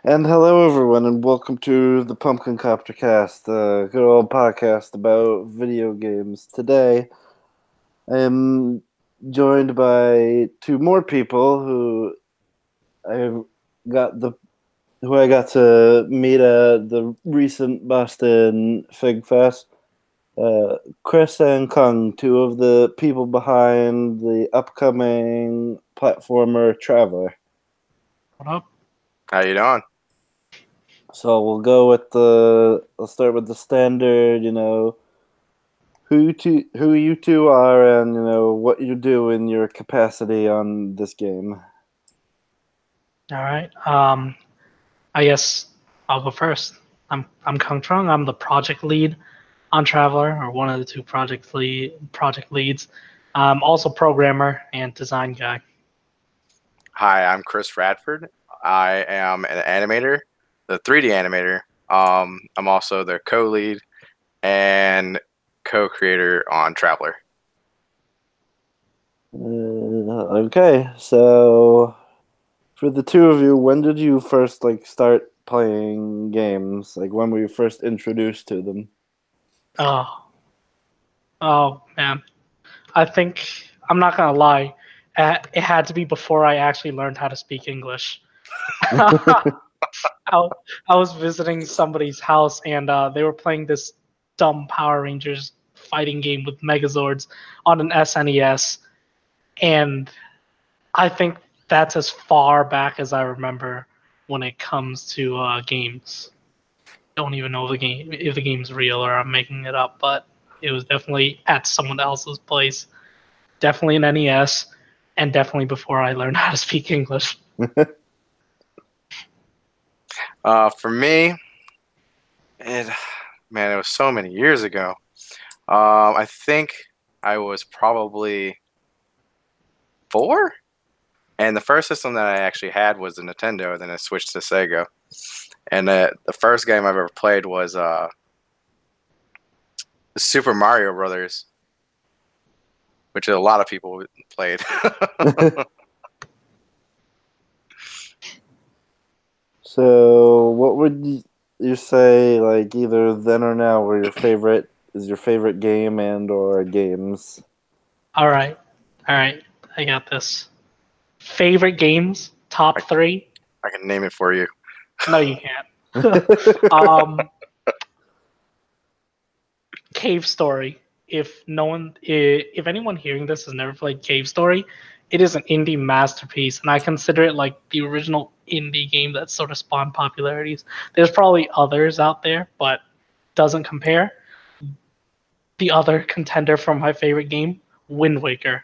And hello, everyone, and welcome to the Pumpkin Copter Cast, a good old podcast about video games. Today, I am joined by two more people I got the who I got to meet at the recent Boston Fig Fest. Chris and Khuong, two of the people behind the upcoming platformer Traveler. What up? How you doing? So I'll start with the standard, who you two are and what you do in your capacity on this game. All right. I guess I'll go first. I'm Kung Trung. I'm the project lead on Traveler, or one of the two project leads. Also programmer and design guy. Hi, I'm Chris Radford. I am an animator, the 3D animator. I'm also the co-lead and co-creator on Traveler. Okay, so for the two of you, when did you first start playing games? Like when were you first introduced to them? Oh man. I think I'm not gonna lie. It had to be before I actually learned how to speak English. I, I was visiting somebody's house and they were playing this dumb Power Rangers fighting game with Megazords on an SNES, and I think that's as far back as I remember when it comes to games. Don't even know if the game's real or I'm making it up, but it was definitely at someone else's place. Definitely an NES, and definitely before I learned how to speak English. For me, it was so many years ago. I think I was probably 4, and the first system that I actually had was the Nintendo. Then I switched to Sega, and the first game I've ever played was Super Mario Brothers, which a lot of people played. So, what would you say, like either then or now, were your favorite game and or games? All right, I got this. Favorite games, top 3. I can name it for you. No, you can't. Cave Story. If anyone hearing this has never played Cave Story, it is an indie masterpiece, and I consider it like the original indie game that sort of spawned popularities. There's probably others out there, but doesn't compare. The other contender for my favorite game, Wind Waker.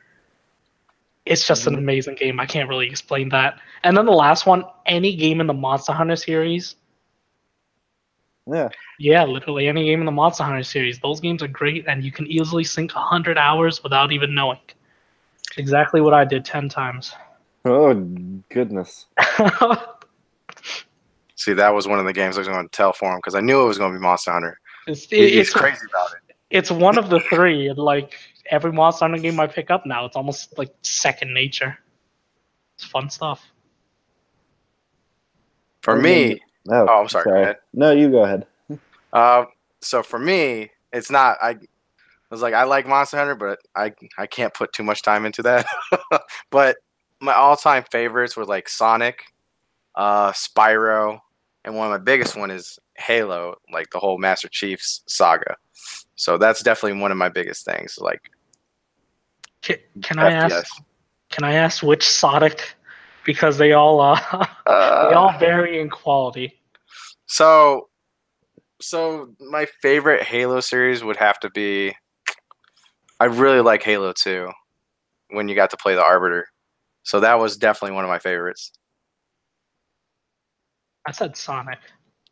It's just an amazing game. I can't really explain that. And then the last one, any game in the Monster Hunter series. Yeah. Yeah, literally any game in the Monster Hunter series. Those games are great, and you can easily sink 100 hours without even knowing. Exactly what I did 10 times. Oh, goodness. See, that was one of the games I was going to tell for him because I knew it was going to be Monster Hunter. It's crazy about it. It's one of the 3, and like every Monster Hunter game I pick up now, it's almost like second nature. It's fun stuff. For me, I'm sorry. Go ahead. No, you go ahead. So for me, it's not. I was like, I like Monster Hunter, but I can't put too much time into that. But my all-time favorites were like Sonic, Spyro, and one of my biggest one is Halo, like the whole Master Chief's saga. So that's definitely one of my biggest things. Like, can I ask which Sonic? Because they all they all vary in quality. So my favorite Halo series would have to be. I really like Halo 2 when you got to play the Arbiter. So that was definitely one of my favorites. I said Sonic.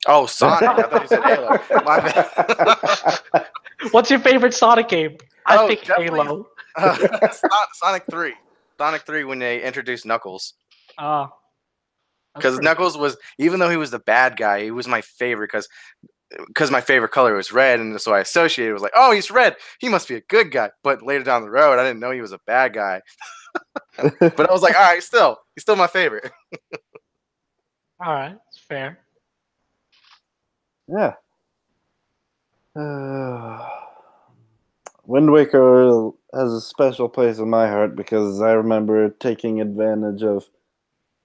Oh, Sonic! I thought you said Halo. My bad. What's your favorite Sonic game? I think Halo. Sonic 3. Sonic 3 when they introduced Knuckles. Because Knuckles was, even though he was the bad guy, he was my favorite because my favorite color was red, and so I associated it was like, oh, he's red, he must be a good guy. But later down the road, I didn't know he was a bad guy. But I was like, all right, he's still my favorite. All right, Fair. Yeah. Wind Waker has a special place in my heart because I remember taking advantage of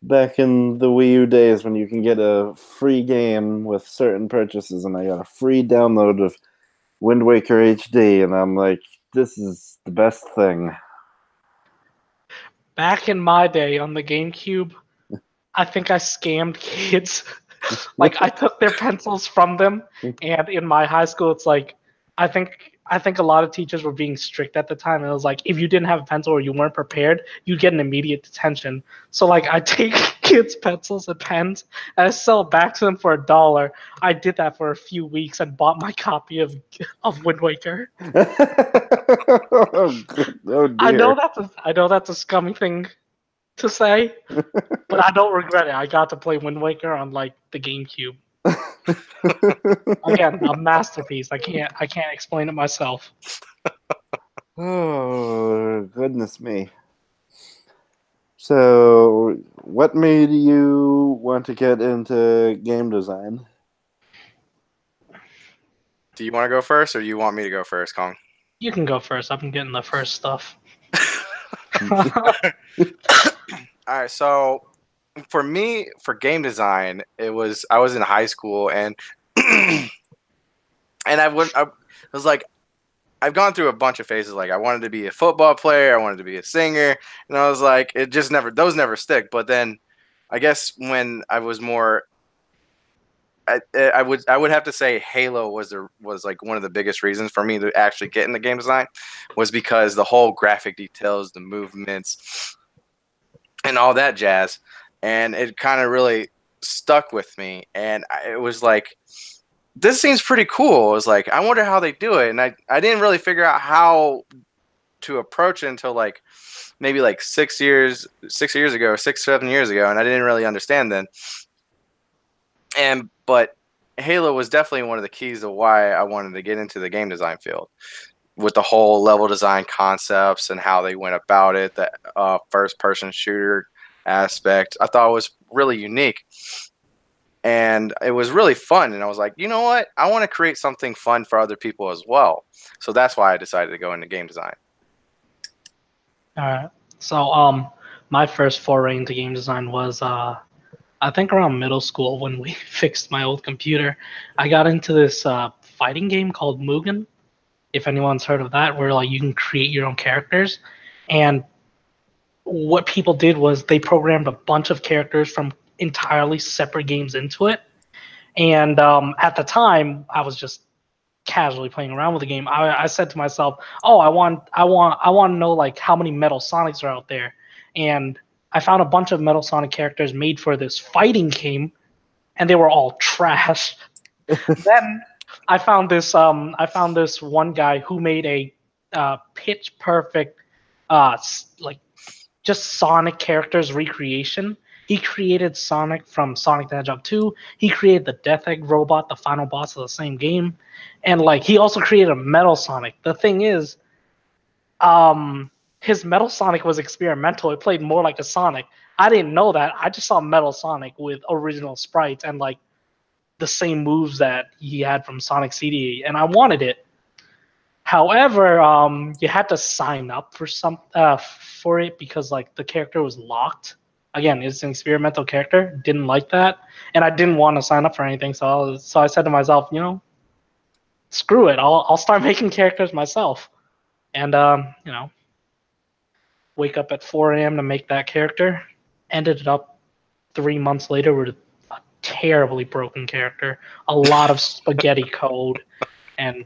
back in the Wii U days when you can get a free game with certain purchases, and I got a free download of Wind Waker HD, and I'm like, this is the best thing. Back in my day on the GameCube, I think I scammed kids. Like I took their pencils from them, and in my high school, it's like I think a lot of teachers were being strict at the time, and it was like if you didn't have a pencil or you weren't prepared, you'd get an immediate detention. So like I take kids' pencils and pens and I sell it back to them for $1. I did that for a few weeks and bought my copy of Wind Waker. Oh, oh dear. I know that's a scummy thing to say, but I don't regret it. I got to play Wind Waker on like the GameCube. Again, a masterpiece. I can't explain it myself. Oh, goodness me. So, what made you want to get into game design? Do you want to go first, or you want me to go first, Kong? You can go first. I've been getting the first stuff. All right, so for me, for game design, I was in high school, and and I was like, I've gone through a bunch of phases. Like I wanted to be a football player, I wanted to be a singer, and I was like, those never stick. But then, I guess when I was more, I would have to say Halo was like one of the biggest reasons for me to actually get into game design, was because the whole graphic details, the movements, and all that jazz, and it kind of really stuck with me. And it was like, this seems pretty cool. It was like, I wonder how they do it, and I didn't really figure out how to approach it until like maybe like 6 years ago, 7 years ago, and I didn't really understand then. But Halo was definitely one of the keys to why I wanted to get into the game design field, with the whole level design concepts and how they went about it. The first person shooter aspect I thought was really unique, and it was really fun. And I was like, you know what? I want to create something fun for other people as well. So that's why I decided to go into game design. All right. So my first foray into game design was I think around middle school when we fixed my old computer. I got into this fighting game called Mugen, if anyone's heard of that, where like you can create your own characters. And what people did was they programmed a bunch of characters from entirely separate games into it. And at the time, I was just casually playing around with the game. I said to myself, "Oh, I want to know like how many Metal Sonics are out there." And I found a bunch of Metal Sonic characters made for this fighting game, and they were all trash. Then I found this one guy who made a pitch perfect like just Sonic characters recreation. He created Sonic from Sonic the Hedgehog 2. He created the Death Egg robot, the final boss of the same game, and like he also created a Metal Sonic. The thing is, his Metal Sonic was experimental. It played more like a Sonic. I didn't know that. I just saw Metal Sonic with original sprites and like the same moves that he had from Sonic CD, and I wanted it. However, you had to sign up for it because like the character was locked. Again, it's an experimental character. Didn't like that, and I didn't want to sign up for anything. So I said to myself, screw it. I'll start making characters myself, and wake up at 4 a.m. to make that character. Ended up 3 months later with a terribly broken character, a lot of spaghetti code, and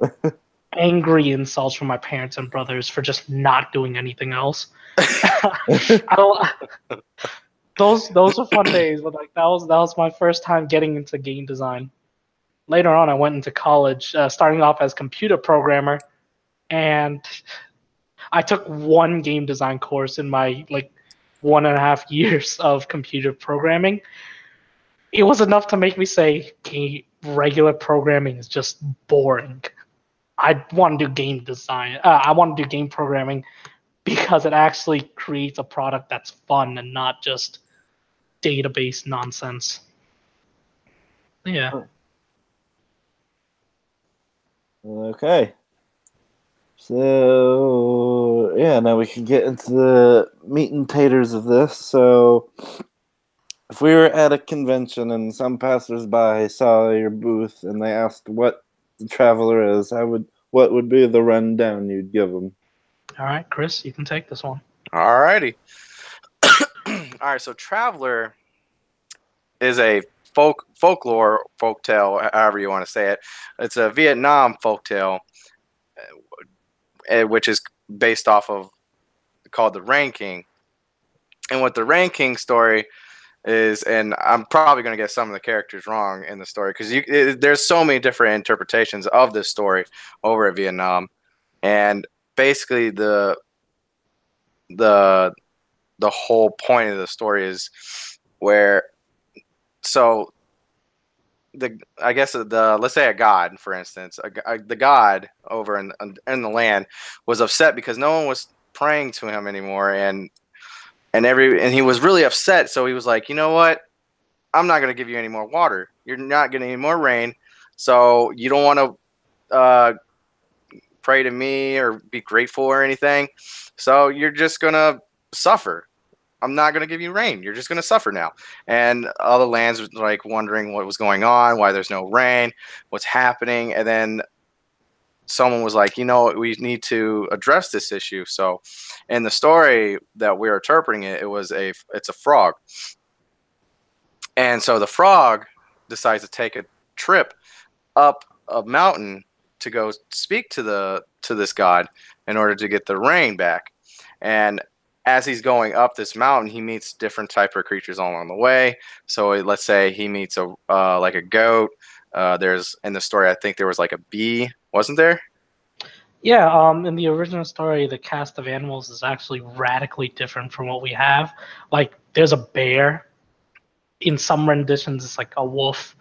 angry insults from my parents and brothers for just not doing anything else. I don't. Those were fun days, but like that was my first time getting into game design. Later on, I went into college, starting off as computer programmer, and I took one game design course in my like 1.5 years of computer programming. It was enough to make me say, okay, regular programming is just boring. I want to do game design. I want to do game programming because it actually creates a product that's fun and not just database nonsense. Yeah. Okay. So, yeah, now we can get into the meat and taters of this. So, if we were at a convention and some passersby saw your booth and they asked what the Traveler is, what would be the rundown you'd give them? All right, Chris, you can take this one. Alrighty. All right, so Traveler is a folklore folktale, however you want to say it. It's a Vietnam folktale, which is based off of called the Rain King. And what the Rain King story is, and I'm probably going to get some of the characters wrong in the story because there's so many different interpretations of this story over at Vietnam, and basically the whole point of the story is where so I guess let's say a god, for instance, the god over in the land was upset because no one was praying to him anymore, and he was really upset. So he was like, you know what? I'm not going to give you any more water. You're not getting any more rain. So you don't want to pray to me or be grateful or anything. So you're just going to suffer. I'm not going to give you rain. You're just going to suffer now. And other lands were like wondering what was going on, why there's no rain, what's happening. And then someone was like, you know, we need to address this issue. So in the story that we're interpreting it's a frog. And so the frog decides to take a trip up a mountain to go speak to this god in order to get the rain back. And as he's going up this mountain, he meets different type of creatures along the way. So let's say he meets like a goat. There's in the story, I think there was like a bee, wasn't there? Yeah, in the original story, the cast of animals is actually radically different from what we have. Like, there's a bear. In some renditions, it's like a wolf.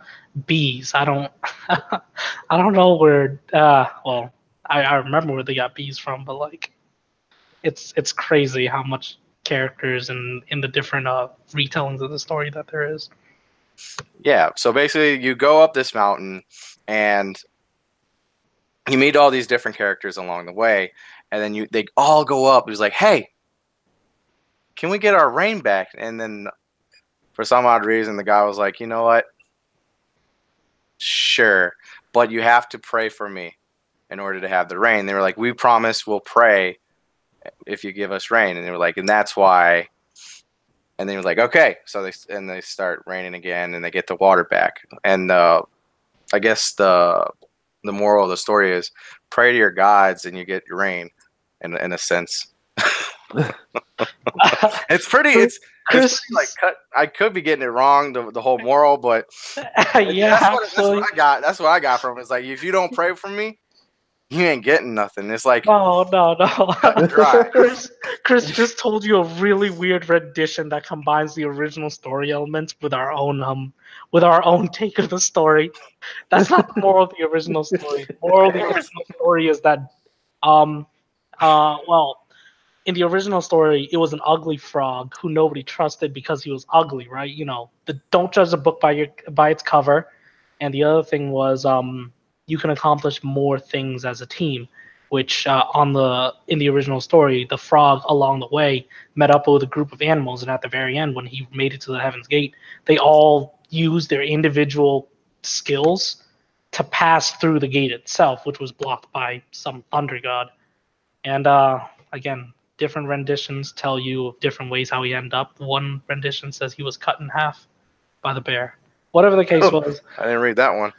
Bees. I don't, I don't know where. Well, I remember where they got bees from, but like, it's crazy how much characters and in the different retellings of the story that there is. Yeah. So basically, you go up this mountain and you meet all these different characters along the way, and then they all go up. It's like, hey, can we get our rain back? And then for some odd reason, the guy was like, you know what? Sure, but you have to pray for me in order to have the rain. They were like, we promise we'll pray if you give us rain. And they were like, and that's why. And they were like, okay. So they start raining again, and they get the water back. And I guess the moral of the story is pray to your gods and you get your rain in a sense. It's pretty Chris, like cut. I could be getting it wrong, the whole moral, but yeah, that's what I got. That's what I got from it. It's like, if you don't pray for me, you ain't getting nothing. It's like, no. cut and dry. Chris just told you a really weird rendition that combines the original story elements with our own take of the story. That's not the moral of the original story. The moral of the original story is that, well, in the original story, it was an ugly frog who nobody trusted because he was ugly, right? You know, don't judge a book by its cover. And the other thing was, you can accomplish more things as a team, which in the original story, the frog along the way met up with a group of animals, and at the very end, when he made it to the Heaven's Gate, they all used their individual skills to pass through the gate itself, which was blocked by some thunder god. And again, different renditions tell you of different ways how he ended up. One rendition says he was cut in half by the bear. Whatever the case was. I didn't read that one.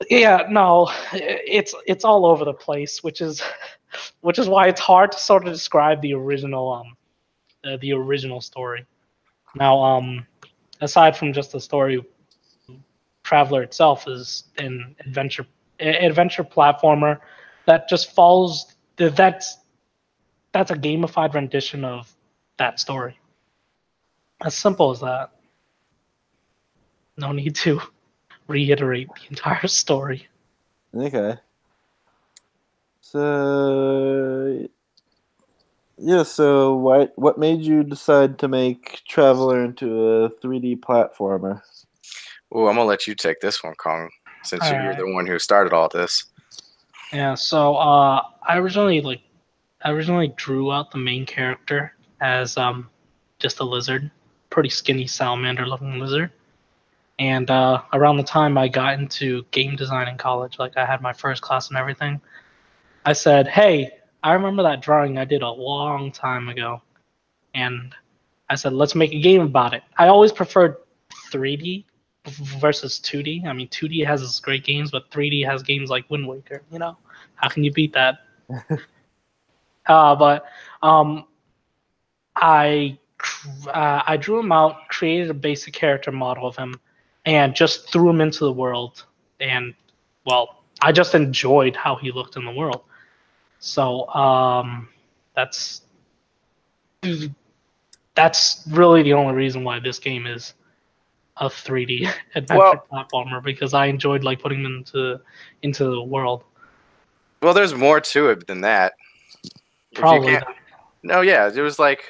Yeah, no, it's all over the place, which is why it's hard to sort of describe the original story. Now, aside from just the story, Traveler itself is an adventure platformer that just follows that's a gamified rendition of that story. As simple as that. No need to reiterate the entire story. Okay. So, yeah, so what made you decide to make Traveler into a 3D platformer? Ooh, I'm gonna let you take this one, Kong, since All you're right. the one who started all this. Yeah. So I originally drew out the main character as just a lizard, pretty skinny salamander-looking lizard. And around the time I got into game design in college, like I had my first class and everything, I said, "Hey, I remember that drawing I did a long time ago," and I said, "Let's make a game about it." I always preferred 3D versus 2D. I mean, 2D has its great games, but 3D has games like Wind Waker. You know, how can you beat that? But I I drew him out, created a basic character model of him, and just threw him into the world. And well, I just enjoyed how he looked in the world. So that's that's really the only reason why this game is a 3D adventure Well, platformer, because I enjoyed like putting him into the world. well, there's more to it than that. If you Probably can't, that. no, yeah, it was like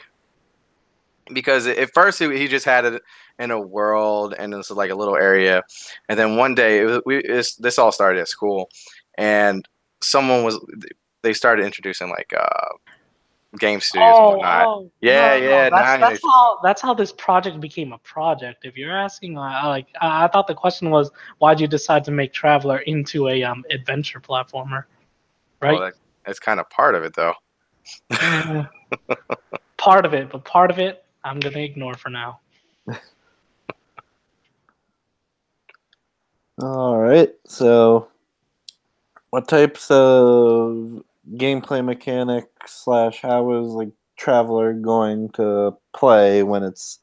because at first he just had it in a world and this is like a little area, and then one day this all started at school, and someone was they started introducing like game studios and whatnot. Yeah, No. yeah, nice. That's how this project became a project. If you're asking, I thought the question was, why'd you decide to make Traveler into a adventure platformer, Well, right? that's kind of part of it though. Eh, part of it, but part of it I'm gonna ignore for now. All right. So, what types of gameplay mechanics slash how is like Traveler going to play when it's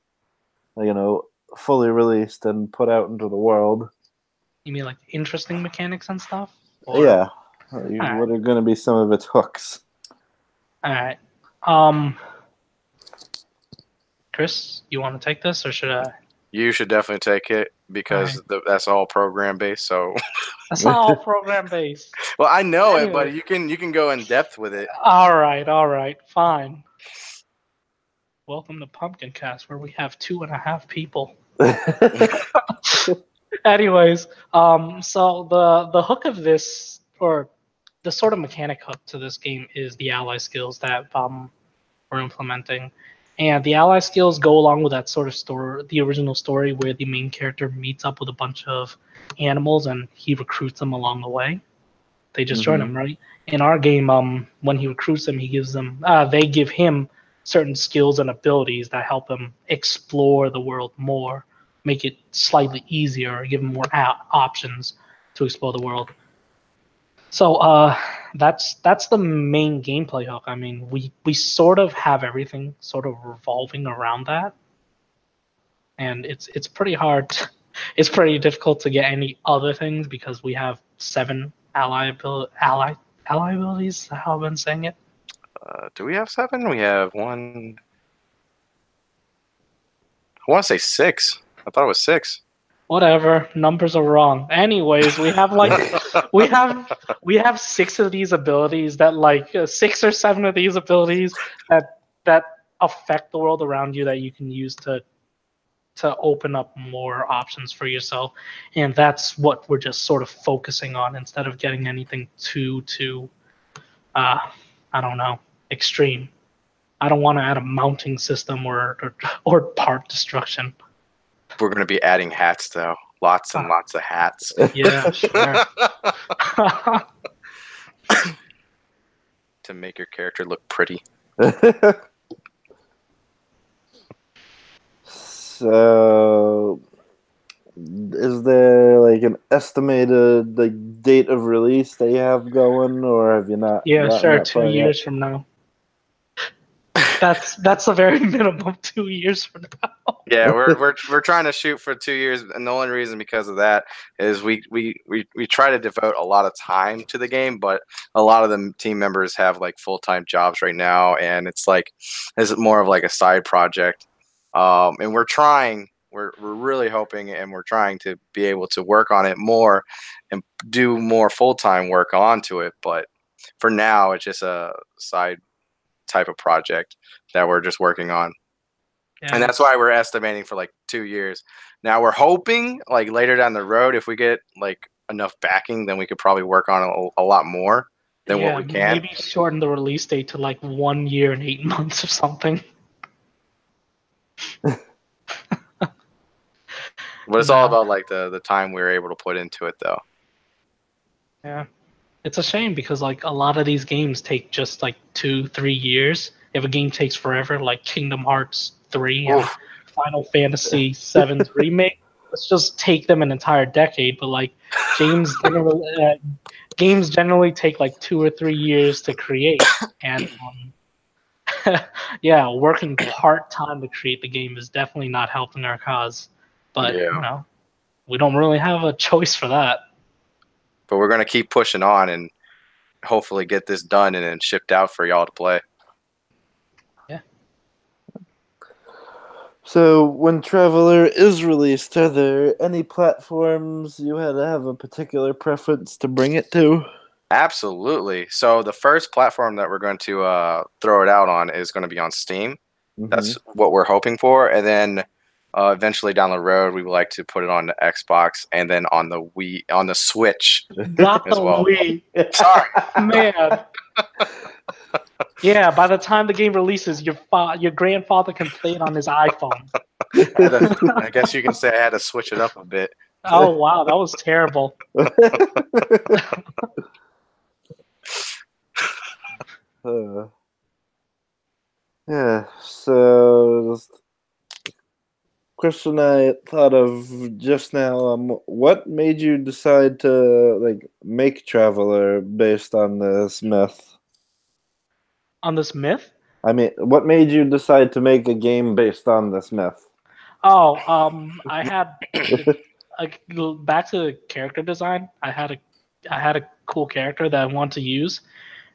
fully released and put out into the world? You mean like interesting mechanics and stuff? Or Yeah. What are going to be some of its hooks? all right. Chris, you want to take this or should I? You should definitely take it because that's all program based. So, That's not all program based. well, I know it, Anyway, but you can go in depth with it. all right, fine. Welcome to Pumpkin Cast, where we have 2.5 people. Anyways, so the hook of this, or the sort of mechanic hook to this game, is the ally skills that we're implementing, and the ally skills go along with that sort of story, the original story, where the main character meets up with a bunch of animals and he recruits them along the way. They just join him, right? In our game, when he recruits them, they give him certain skills and abilities that help him explore the world more, make it slightly easier, give him more options to explore the world. So that's the main gameplay hook. I mean, we sort of have everything sort of revolving around that, and it's pretty hard. It's pretty difficult to get any other things because we have 7 ally abilities. Is that how I've been saying it? Do we have 7? We have one. I want to say 6. I thought it was 6. Whatever, numbers are wrong. Anyways, we have like we have 6 of these abilities that 6 or 7 of these abilities that affect the world around you that you can use to open up more options for yourself, and that's what we're just sort of focusing on instead of getting anything too I don't know, extreme. I don't want to add a mounting system or part destruction. We're going to be adding hats, though. Lots and lots of hats. Yeah, sure. To make your character look pretty. So, is there like an estimated date of release that you have going, or have you not? Yeah, gotten sure. that 2 far years yet? from now. That's a very minimum 2 years from now. Yeah, we're trying to shoot for 2 years, and the only reason because of that is we try to devote a lot of time to the game, but a lot of the team members have like full-time jobs right now, and it's more of like a side project. And we're really hoping, and we're trying to be able to work on it more and do more full-time work onto it. But for now, it's just a side type of project that we're just working on. Yeah. And that's why we're estimating for like 2 years. Now we're hoping like later down the road, if we get like enough backing, then we could probably work on a lot more than what we can. Maybe shorten the release date to like 1 year and 8 months or something. But it's all about like the time we were able to put into it, though. Yeah, it's a shame because like a lot of these games take just like 2-3 years. If a game takes forever, like Kingdom Hearts 3 and Final Fantasy 7's remake, let's just take them an entire decade. But like games generally take like 2 or 3 years to create, and yeah, working part-time to create the game is definitely not helping our cause. But we don't really have a choice for that. But we're gonna keep pushing on and hopefully get this done and then shipped out for y'all to play. Yeah. So when Traveler is released, are there any platforms you had to have a particular preference to bring it to? Absolutely. So the first platform that we're going to throw it out on is going to be on Steam. Mm-hmm. That's what we're hoping for. And then eventually down the road, we would like to put it on the Xbox and then on the Wii, on the Switch Not as well. Wii. Sorry, man. Yeah, by the time the game releases, your grandfather can play it on his iPhone. I guess you can say I had to switch it up a bit. Oh wow, that was terrible. Yeah, so question I thought of just now, what made you decide to like make Traveler based on this myth? On this myth? I mean, what made you decide to make a game based on this myth? Oh, I had back to character design. I had a cool character that I want to use,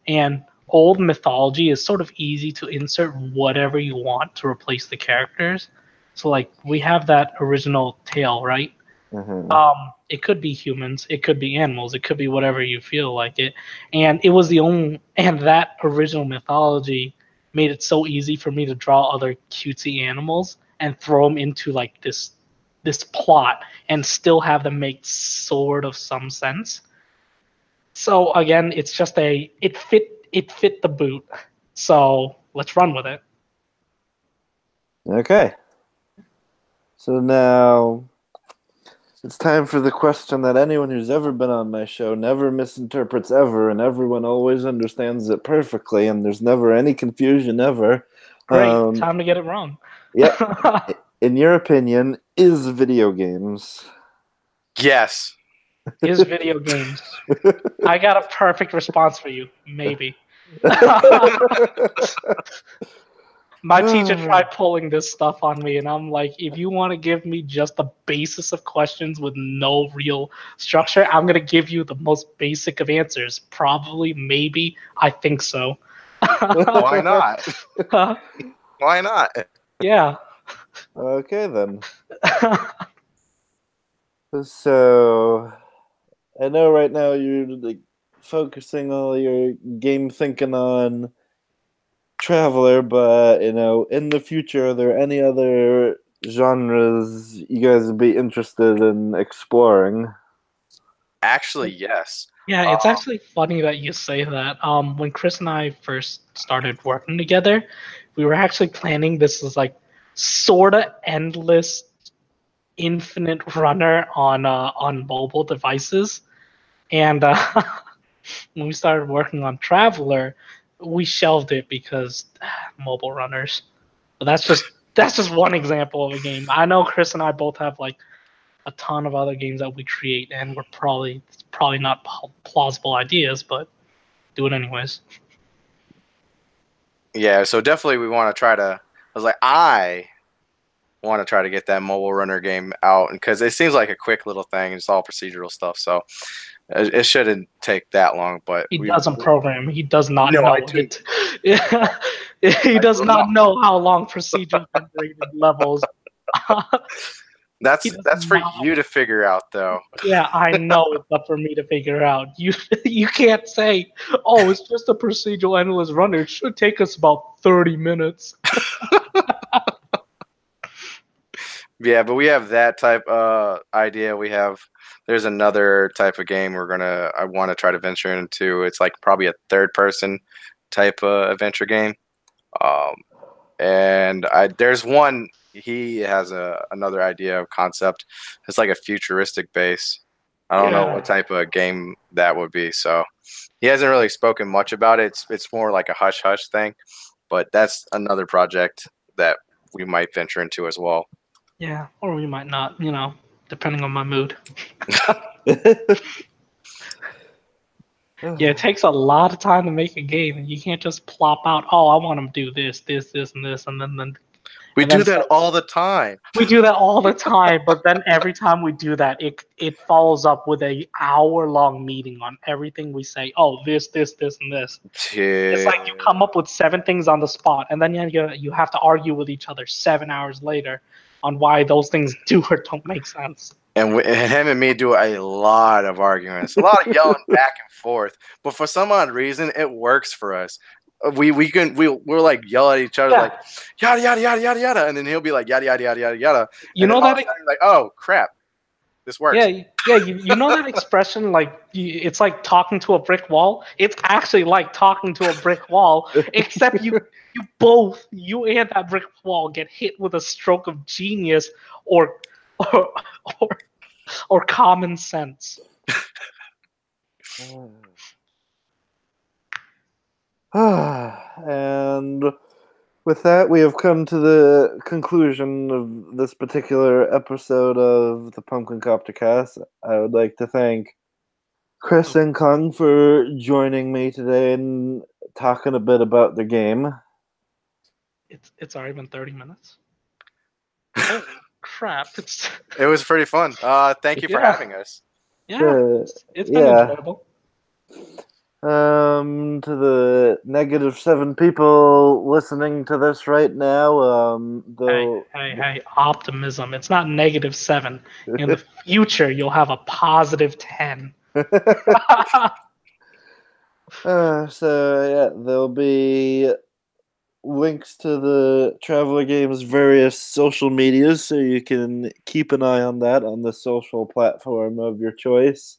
and old mythology is sort of easy to insert whatever you want to replace the characters. So like we have that original tale, right? Mm-hmm. It could be humans, it could be animals, it could be whatever you feel like it. And it was and that original mythology made it so easy for me to draw other cutesy animals and throw them into like this plot and still have them make sort of some sense. So again, it's just it fit the boot. So let's run with it. Okay. So now it's time for the question that anyone who's ever been on my show never misinterprets ever, and everyone always understands it perfectly, and there's never any confusion ever. Great, time to get it wrong. Yeah. In your opinion, is video games? Yes. Is video games? I got a perfect response for you. Maybe. My teacher tried pulling this stuff on me, and I'm like, if you want to give me just the basis of questions with no real structure, I'm going to give you the most basic of answers. Probably, maybe, I think so. Why not? Why not? Yeah. Okay, then. So, I know right now you're like focusing all your game thinking on Traveler, but in the future, are there any other genres you guys would be interested in exploring? Actually, yes. Yeah, it's actually funny that you say that. When Chris and I first started working together, we were actually planning this as like sort of endless, infinite runner on mobile devices, and when we started working on Traveler, we shelved it because mobile runners. But that's just one example of a game. I know Chris and I both have like a ton of other games that we create, and it's probably not plausible ideas, but do it anyways. Yeah, so definitely we want to try to. I want to try to get that mobile runner game out because it seems like a quick little thing. It's all procedural stuff, so it shouldn't take that long. But he doesn't program. He does not know know it. He does not know how long procedural generated levels. That's for you to figure out, though. Yeah, I know it's up for me to figure out. You can't say, "Oh, it's just a procedural endless runner. It should take us about 30 minutes." Yeah, but we have that type idea. There's another type of game I want to try to venture into. It's like probably a third person type adventure game. Um, and there's one he has another idea of concept. It's like a futuristic base. I don't know what type of game that would be. So he hasn't really spoken much about it. It's more like a hush hush thing, but that's another project that we might venture into as well. Yeah, or we might not, depending on my mood. Yeah, it takes a lot of time to make a game, and you can't just plop out, oh, I want to do this, this, this, and this, and then we do that all the time. We do that all the time, but then every time we do that, it follows up with a hour-long meeting on everything we say. Oh, this, and this. Yeah. It's like you come up with 7 things on the spot, and then you have to argue with each other 7 hours later on why those things do or don't make sense. And him and me do a lot of arguments, a lot of yelling back and forth. But for some odd reason, it works for us. We're like yell at each other like yada yada yada yada yada, and then he'll be like yada yada yada yada yada. You know that like, oh crap, this works. Yeah. You know that expression, like it's like talking to a brick wall. It's actually like talking to a brick wall, except you and that brick wall get hit with a stroke of genius or common sense. And with that, we have come to the conclusion of this particular episode of the Pumpkin Copter Cast. I would like to thank Chris and Khuong for joining me today and talking a bit about the game. It's already been 30 minutes. Oh, crap. It was pretty fun. Thank you for having us. Yeah, it's been enjoyable. To the -7 people listening to this right now, Hey, optimism. It's not -7. In the future, you'll have a +10. There'll be links to the Traveler Games various social medias, so you can keep an eye on that on the social platform of your choice.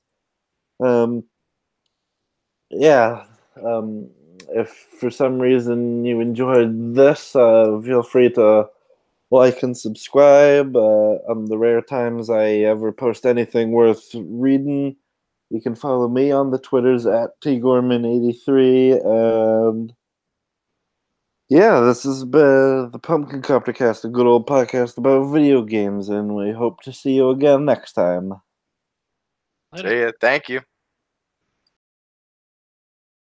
If for some reason you enjoyed this, feel free to like and subscribe. On the rare times I ever post anything worth reading, you can follow me on the Twitters at tgorman83. And this has been the Pumpkin Copter Cast, a good old podcast about video games, and we hope to see you again next time. See ya. Thank you.